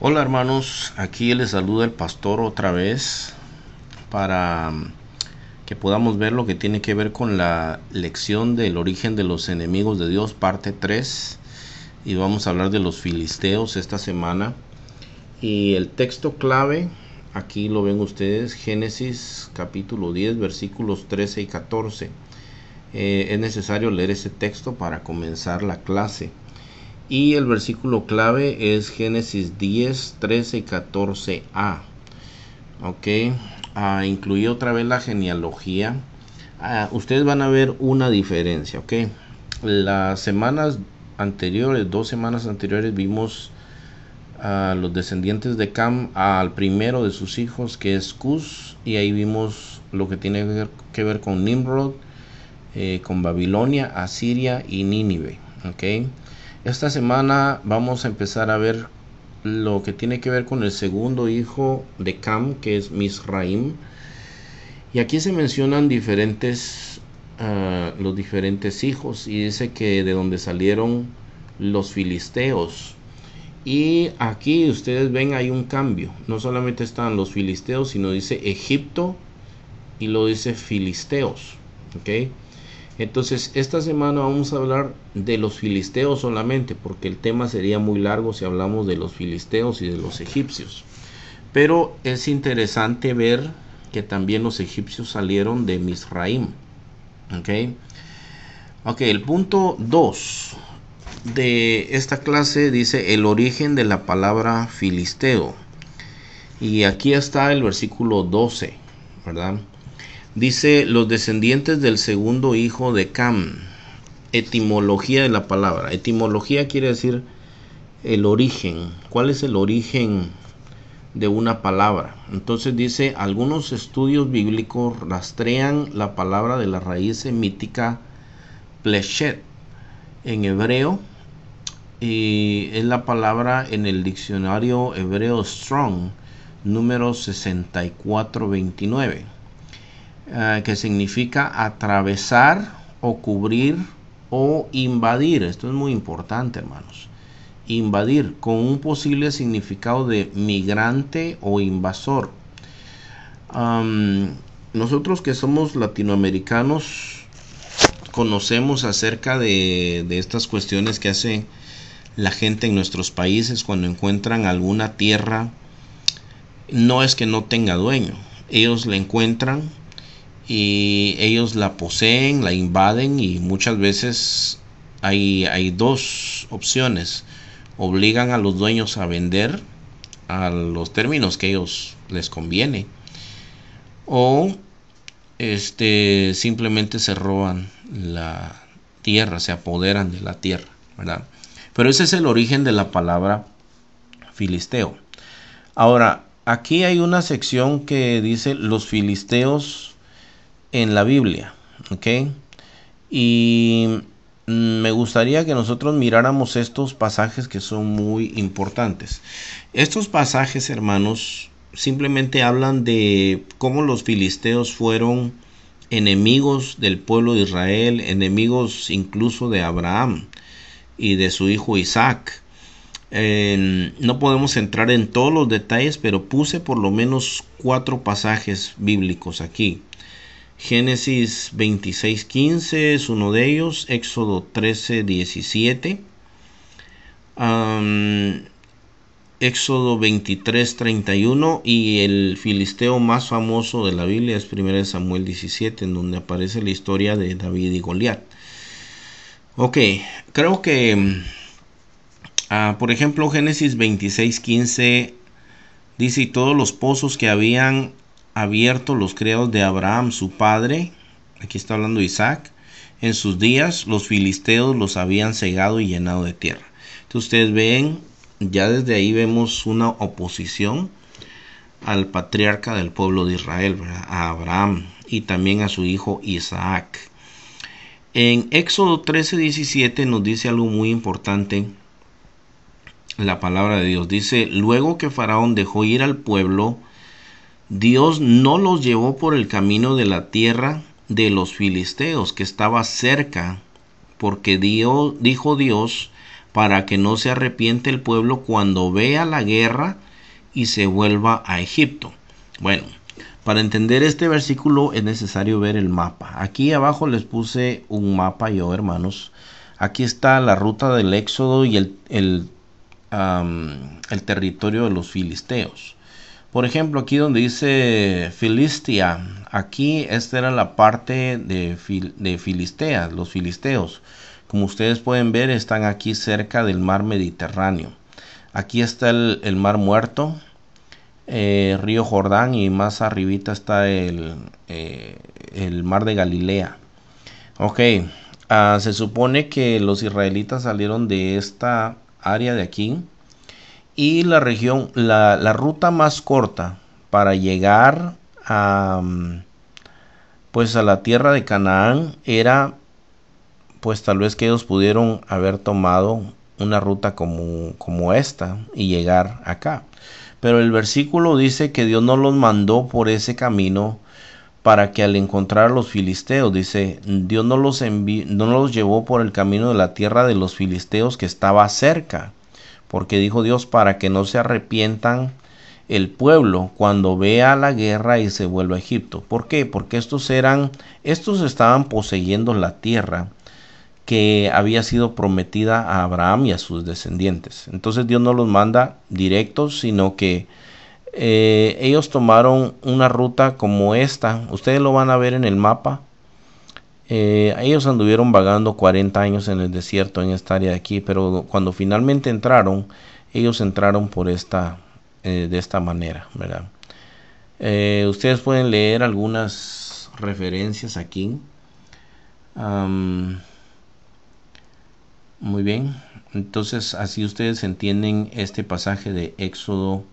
Hola hermanos, aquí les saluda el pastor otra vez para que podamos ver lo que tiene que ver con la lección del origen de los enemigos de Dios, parte 3, y vamos a hablar de los filisteos esta semana. Y el texto clave, aquí lo ven ustedes, Génesis capítulo 10, versículos 13 y 14. Es necesario leer ese texto para comenzar la clase. Y el versículo clave es Génesis 10, 13 y 14a. Ok, incluí otra vez la genealogía. Ustedes van a ver una diferencia, ok. Las semanas anteriores, 2 semanas anteriores, vimos a los descendientes de Cam, al primero de sus hijos, que es Cus, y ahí vimos lo que tiene que ver con Nimrod, con Babilonia, Asiria y Nínive, ok. Esta semana vamos a empezar a ver lo que tiene que ver con el segundo hijo de Cam, que es Misraim. Y aquí se mencionan los diferentes hijos, y dice que de donde salieron los filisteos. Y aquí ustedes ven hay un cambio. No solamente están los filisteos, sino dice Egipto y lo dice filisteos. ¿Ok? Entonces esta semana vamos a hablar de los filisteos solamente, porque el tema sería muy largo si hablamos de los filisteos y de los egipcios. Pero es interesante ver que también los egipcios salieron de Misraim. Ok, el punto 2 de esta clase dice el origen de la palabra filisteo. Y aquí está el versículo 12, ¿verdad? Dice los descendientes del segundo hijo de Cam. Etimología de la palabra. Etimología quiere decir el origen. ¿Cuál es el origen de una palabra? Entonces dice, algunos estudios bíblicos rastrean la palabra de la raíz semítica pleshet en hebreo, y es la palabra en el diccionario hebreo Strong número 6429, que significa atravesar o cubrir o invadir. Esto es muy importante, hermanos. Invadir, con un posible significado de migrante o invasor. Nosotros que somos latinoamericanos conocemos acerca de estas cuestiones que hace la gente en nuestros países cuando encuentran alguna tierra. No es que no tenga dueño, ellos la encuentran y ellos la poseen, la invaden, y muchas veces hay dos opciones: obligan a los dueños a vender a los términos que ellos les conviene, o simplemente se roban la tierra, se apoderan de la tierra, ¿verdad? Pero ese es el origen de la palabra filisteo. Ahora, aquí hay una sección que dice los filisteos en la Biblia, ¿ok? Y me gustaría que nosotros miráramos estos pasajes que son muy importantes. Estos pasajes, hermanos, simplemente hablan de cómo los filisteos fueron enemigos del pueblo de Israel, enemigos incluso de Abraham y de su hijo Isaac. No podemos entrar en todos los detalles, pero puse por lo menos 4 pasajes bíblicos aquí. Génesis 26:15 es uno de ellos, Éxodo 13:17, Éxodo 23:31, y el filisteo más famoso de la Biblia es 1 Samuel 17, en donde aparece la historia de David y Goliat. Ok, creo que por ejemplo, Génesis 26:15 dice: y todos los pozos que habían abierto los criados de Abraham su padre, aquí está hablando de Isaac, en sus días los filisteos los habían cegado y llenado de tierra. Entonces ustedes ven, ya desde ahí vemos una oposición al patriarca del pueblo de Israel, ¿verdad? A Abraham, y también a su hijo Isaac. En Éxodo 13:17 nos dice algo muy importante. La palabra de Dios dice: luego que Faraón dejó ir al pueblo, Dios no los llevó por el camino de la tierra de los filisteos, que estaba cerca, porque dijo Dios: para que no se arrepiente el pueblo cuando vea la guerra y se vuelva a Egipto. Bueno, para entender este versículo es necesario ver el mapa. Aquí abajo les puse un mapa yo, hermanos. Aquí está la ruta del Éxodo y el territorio de los filisteos. Por ejemplo, aquí donde dice Filistia, aquí esta era la parte de Filistea, los filisteos. Como ustedes pueden ver, están aquí cerca del mar Mediterráneo. Aquí está el mar Muerto, río Jordán, y más arribita está el mar de Galilea. Ok, se supone que los israelitas salieron de esta área de aquí, y la región, la ruta más corta para llegar a, pues a la tierra de Canaán era, pues tal vez que ellos pudieron haber tomado una ruta como esta y llegar acá. Pero el versículo dice que Dios no los mandó por ese camino, para que al encontrar a los filisteos, dice, Dios no los llevó por el camino de la tierra de los filisteos que estaba cerca, porque dijo Dios, para que no se arrepientan el pueblo cuando vea la guerra y se vuelva a Egipto. ¿Por qué? Porque estos estaban poseyendo la tierra que había sido prometida a Abraham y a sus descendientes. Entonces Dios no los manda directos, sino que ellos tomaron una ruta como esta. Ustedes lo van a ver en el mapa. Ellos anduvieron vagando 40 años en el desierto, en esta área de aquí, pero cuando finalmente entraron, ellos entraron por de esta manera, ¿verdad? Ustedes pueden leer algunas referencias aquí. Muy bien, entonces así ustedes entienden este pasaje de Éxodo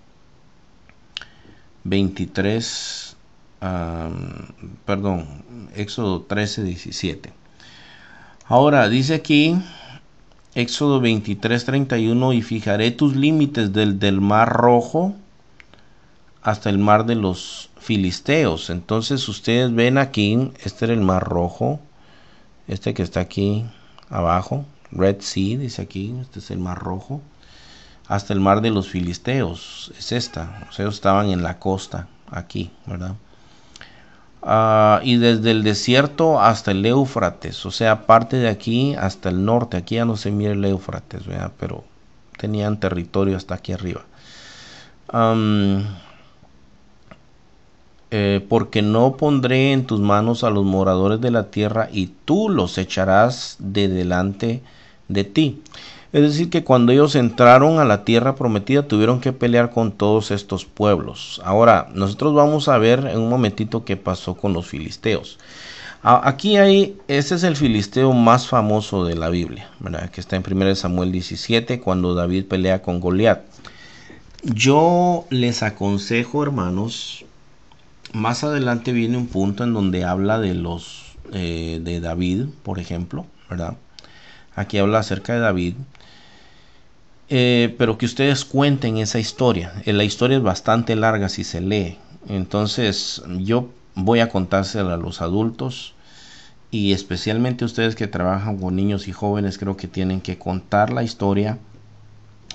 23, Éxodo 13, 17. Ahora dice aquí Éxodo 23, 31, y fijaré tus límites del mar Rojo hasta el mar de los filisteos. Entonces ustedes ven aquí, este era el mar Rojo, este que está aquí abajo, Red Sea, dice aquí, este es el mar Rojo, hasta el mar de los filisteos, es esta, o sea, ellos estaban en la costa, aquí, ¿verdad? Y desde el desierto hasta el Éufrates, o sea, parte de aquí hasta el norte, aquí ya no se mira el Éufrates, ¿verdad? Pero tenían territorio hasta aquí arriba. Porque no pondré en tus manos a los moradores de la tierra, y tú los echarás de delante de ti. Es decir, que cuando ellos entraron a la tierra prometida, tuvieron que pelear con todos estos pueblos. Ahora, nosotros vamos a ver en un momentito qué pasó con los filisteos. Aquí ese es el filisteo más famoso de la Biblia, ¿verdad? Que está en 1 Samuel 17, cuando David pelea con Goliat. Yo les aconsejo, hermanos, más adelante viene un punto en donde habla de de David, por ejemplo, ¿verdad? Aquí habla acerca de David. Pero que ustedes cuenten esa historia. La historia es bastante larga si se lee. Entonces yo voy a contársela a los adultos, y especialmente ustedes que trabajan con niños y jóvenes, creo que tienen que contar la historia.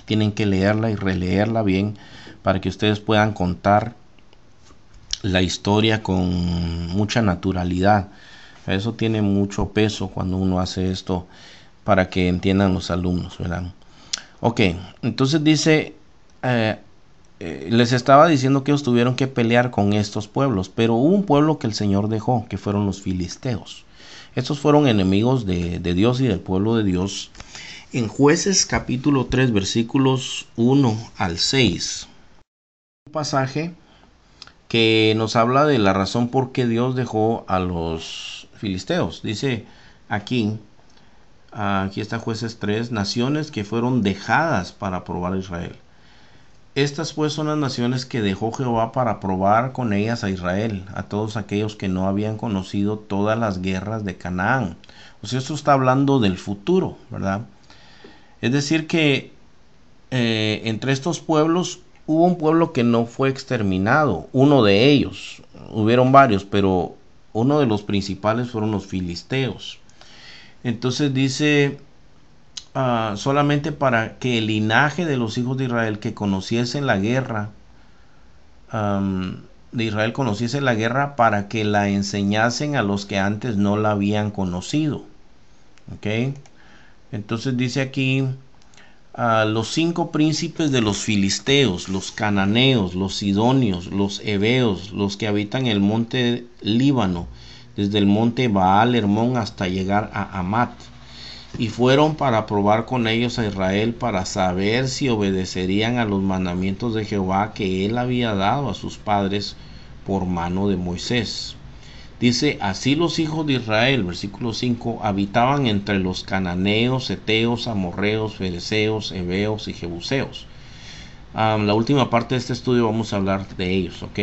Tienen que leerla y releerla bien para que ustedes puedan contar la historia con mucha naturalidad. Eso tiene mucho peso cuando uno hace esto, para que entiendan los alumnos, ¿verdad? Ok, entonces dice, les estaba diciendo que ellos tuvieron que pelear con estos pueblos, pero hubo un pueblo que el Señor dejó, que fueron los filisteos. Estos fueron enemigos de Dios y del pueblo de Dios. En Jueces capítulo 3, versículos 1 al 6, un pasaje que nos habla de la razón por qué Dios dejó a los filisteos. Dice aquí está Jueces 3, naciones que fueron dejadas para probar a Israel. Estas pues son las naciones que dejó Jehová para probar con ellas a Israel, a todos aquellos que no habían conocido todas las guerras de Canaán. O sea, esto está hablando del futuro, ¿verdad? Es decir que entre estos pueblos hubo un pueblo que no fue exterminado, uno de ellos, hubieron varios, pero uno de los principales fueron los filisteos. Entonces dice solamente para que el linaje de los hijos de Israel que conociesen la guerra, de Israel conociese la guerra, para que la enseñasen a los que antes no la habían conocido. ¿Ok? Entonces dice aquí, los 5 príncipes de los filisteos, los cananeos, los sidonios, los heveos, los que habitan el monte Líbano, desde el monte Baal Hermón hasta llegar a Amat, y fueron para probar con ellos a Israel, para saber si obedecerían a los mandamientos de Jehová que él había dado a sus padres por mano de Moisés. Dice, así los hijos de Israel, versículo 5, habitaban entre los cananeos, heteos, amorreos, fereceos, heveos y jebuseos. La última parte de este estudio vamos a hablar de ellos, ¿ok?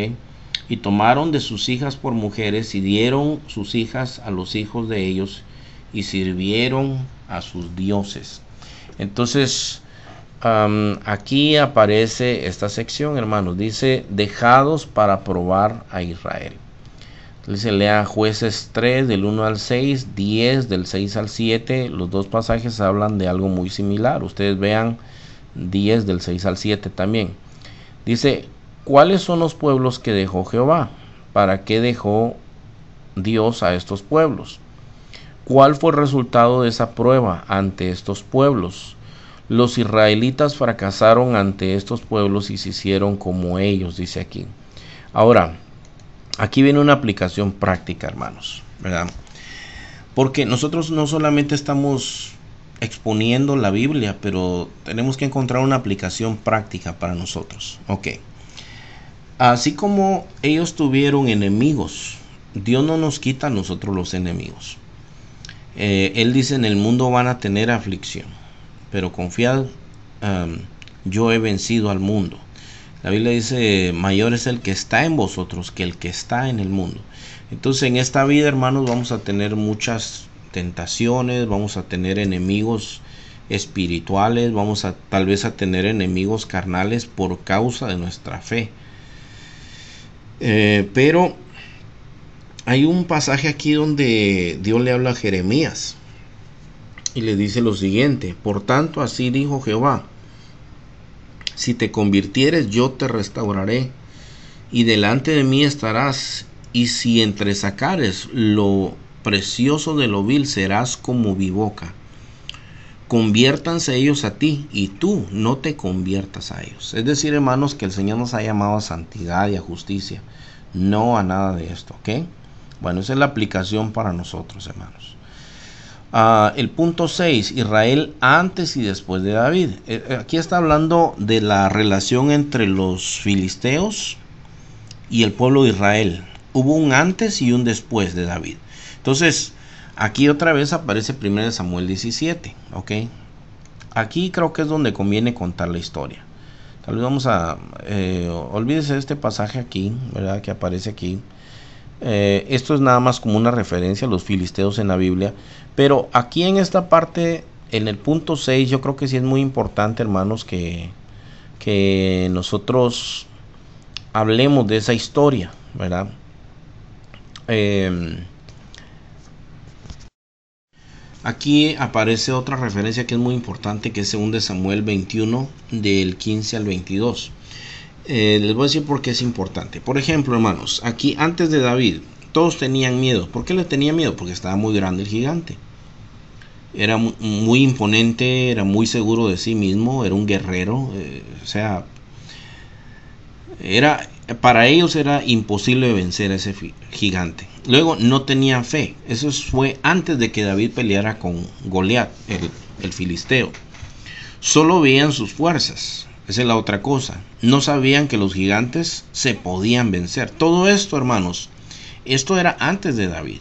Y tomaron de sus hijas por mujeres y dieron sus hijas a los hijos de ellos y sirvieron a sus dioses. Entonces, aquí aparece esta sección, hermanos. Dice, dejados para probar a Israel. Dice, lea Jueces 3 del 1 al 6, 10 del 6 al 7. Los dos pasajes hablan de algo muy similar. Ustedes vean 10 del 6 al 7 también. Dice, ¿cuáles son los pueblos que dejó Jehová? ¿Para qué dejó Dios a estos pueblos? ¿Cuál fue el resultado de esa prueba ante estos pueblos? Los israelitas fracasaron ante estos pueblos y se hicieron como ellos, dice aquí. Ahora, aquí viene una aplicación práctica, hermanos, ¿verdad? Porque nosotros no solamente estamos exponiendo la Biblia, pero tenemos que encontrar una aplicación práctica para nosotros. Ok. Así como ellos tuvieron enemigos, Dios no nos quita a nosotros los enemigos. Él dice, en el mundo van a tener aflicción, pero confiad, yo he vencido al mundo. La Biblia dice, mayor es el que está en vosotros que el que está en el mundo. Entonces, en esta vida, hermanos, vamos a tener muchas tentaciones, vamos a tener enemigos espirituales, vamos a tal vez a tener enemigos carnales por causa de nuestra fe. Pero hay un pasaje aquí donde Dios le habla a Jeremías y le dice lo siguiente: por tanto, así dijo Jehová, si te convirtieres, yo te restauraré, y delante de mí estarás, y si entresacares lo precioso de lo vil, serás como mi boca. Conviértanse ellos a ti, y tú no te conviertas a ellos. Es decir, hermanos, que el Señor nos ha llamado a santidad y a justicia, no a nada de esto, ¿ok? Bueno, esa es la aplicación para nosotros, hermanos. El punto 6, Israel antes y después de David. Aquí está hablando de la relación entre los filisteos y el pueblo de Israel. Hubo un antes y un después de David. Entonces, aquí otra vez aparece 1 Samuel 17, ¿ok? Aquí creo que es donde conviene contar la historia. Tal vez vamos a... olvídese de este pasaje aquí, ¿verdad? Que aparece aquí. Esto es nada más como una referencia a los filisteos en la Biblia. Pero aquí en esta parte, en el punto 6, yo creo que sí es muy importante, hermanos, que nosotros hablemos de esa historia, ¿verdad? Aquí aparece otra referencia que es muy importante, que es 2 Samuel 21, del 15 al 22. Les voy a decir por qué es importante. Por ejemplo, hermanos, aquí antes de David, todos tenían miedo. ¿Por qué le tenían miedo? Porque estaba muy grande el gigante. Era muy imponente, era muy seguro de sí mismo, era un guerrero. Para ellos era imposible vencer a ese gigante. Luego, no tenían fe. Eso fue antes de que David peleara con Goliat, el filisteo. Solo veían sus fuerzas. Esa es la otra cosa. No sabían que los gigantes se podían vencer. Todo esto, hermanos, esto era antes de David.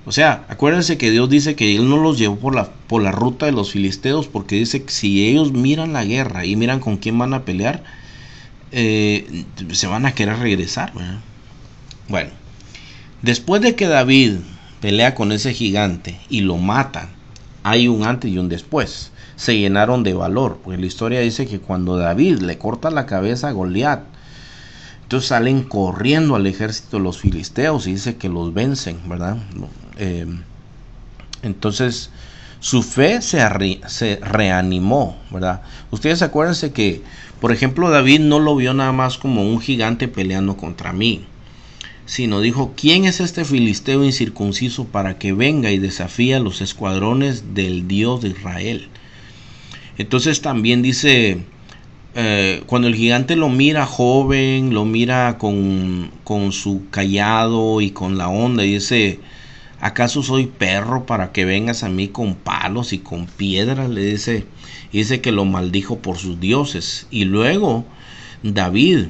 O sea, acuérdense que Dios dice que Él no los llevó por la ruta de los filisteos, porque dice que si ellos miran la guerra y miran con quién van a pelear, se van a querer regresar, ¿verdad? Bueno, después de que David pelea con ese gigante y lo mata, hay un antes y un después. Se llenaron de valor, pues la historia dice que cuando David le corta la cabeza a Goliat, entonces salen corriendo al ejército de los filisteos y dice que los vencen, ¿verdad? Entonces Su fe se reanimó, ¿verdad? Ustedes acuérdense que, por ejemplo, David no lo vio nada más como un gigante peleando contra mí, sino dijo, ¿quién es este filisteo incircunciso para que venga y desafíe a los escuadrones del Dios de Israel? Entonces también dice, cuando el gigante lo mira joven, lo mira con su cayado y con la onda, y dice, ¿acaso soy perro para que vengas a mí con palos y con piedras? Le dice, y dice que lo maldijo por sus dioses. Y luego David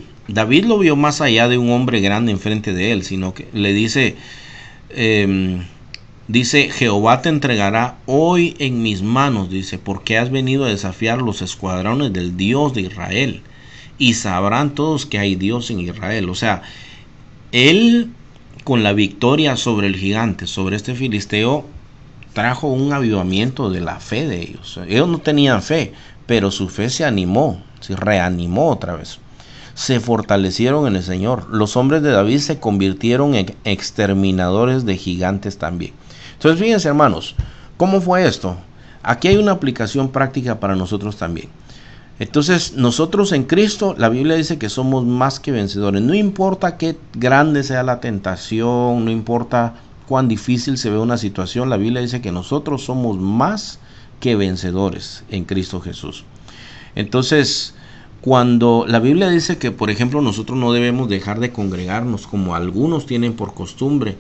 lo vio más allá de un hombre grande enfrente de él, sino que le dice, dice, Jehová te entregará hoy en mis manos, dice, porque has venido a desafiar los escuadrones del Dios de Israel, y sabrán todos que hay Dios en Israel. O sea, él, con la victoria sobre el gigante, sobre este filisteo, trajo un avivamiento de la fe de ellos. Ellos no tenían fe, pero su fe se animó, se reanimó otra vez. Se fortalecieron en el Señor. Los hombres de David se convirtieron en exterminadores de gigantes también. Entonces, fíjense, hermanos, ¿cómo fue esto? Aquí hay una aplicación práctica para nosotros también. Entonces, nosotros en Cristo, la Biblia dice que somos más que vencedores. No importa qué grande sea la tentación, no importa cuán difícil se ve una situación, la Biblia dice que nosotros somos más que vencedores en Cristo Jesús. Entonces, cuando la Biblia dice que, por ejemplo, nosotros no debemos dejar de congregarnos como algunos tienen por costumbre,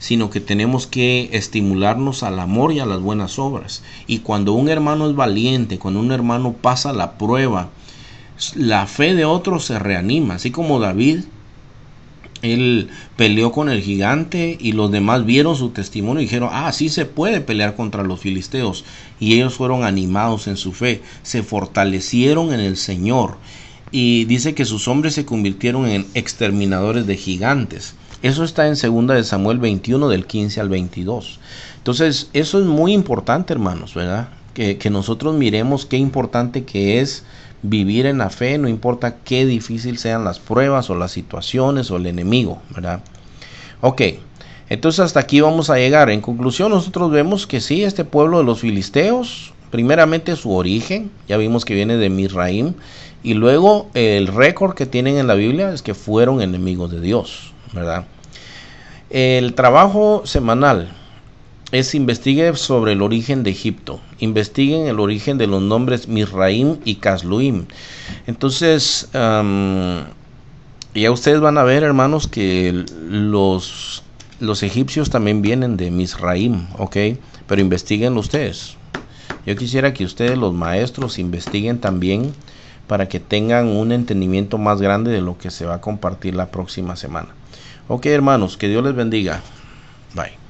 sino que tenemos que estimularnos al amor y a las buenas obras. Y cuando un hermano es valiente, cuando un hermano pasa la prueba, la fe de otros se reanima. Así como David, él peleó con el gigante y los demás vieron su testimonio y dijeron, sí se puede pelear contra los filisteos. Y ellos fueron animados en su fe, se fortalecieron en el Señor. Y dice que sus hombres se convirtieron en exterminadores de gigantes. Eso está en 2 de Samuel 21 del 15 al 22. Entonces, eso es muy importante, hermanos, ¿verdad? Que nosotros miremos qué importante que es vivir en la fe, no importa qué difícil sean las pruebas o las situaciones o el enemigo, ¿verdad? Ok, entonces hasta aquí vamos a llegar. En conclusión, nosotros vemos que sí, este pueblo de los filisteos, primeramente su origen, ya vimos que viene de Misraim, y luego el récord que tienen en la Biblia es que fueron enemigos de Dios, ¿verdad? El trabajo semanal es investigue sobre el origen de Egipto, investiguen el origen de los nombres Misraim y Casluim. Entonces, ya ustedes van a ver, hermanos, que los egipcios también vienen de Misraim, ¿ok? Pero investiguenlo ustedes. Yo quisiera que ustedes, los maestros, investiguen también para que tengan un entendimiento más grande de lo que se va a compartir la próxima semana. Ok, hermanos, que Dios les bendiga. Bye.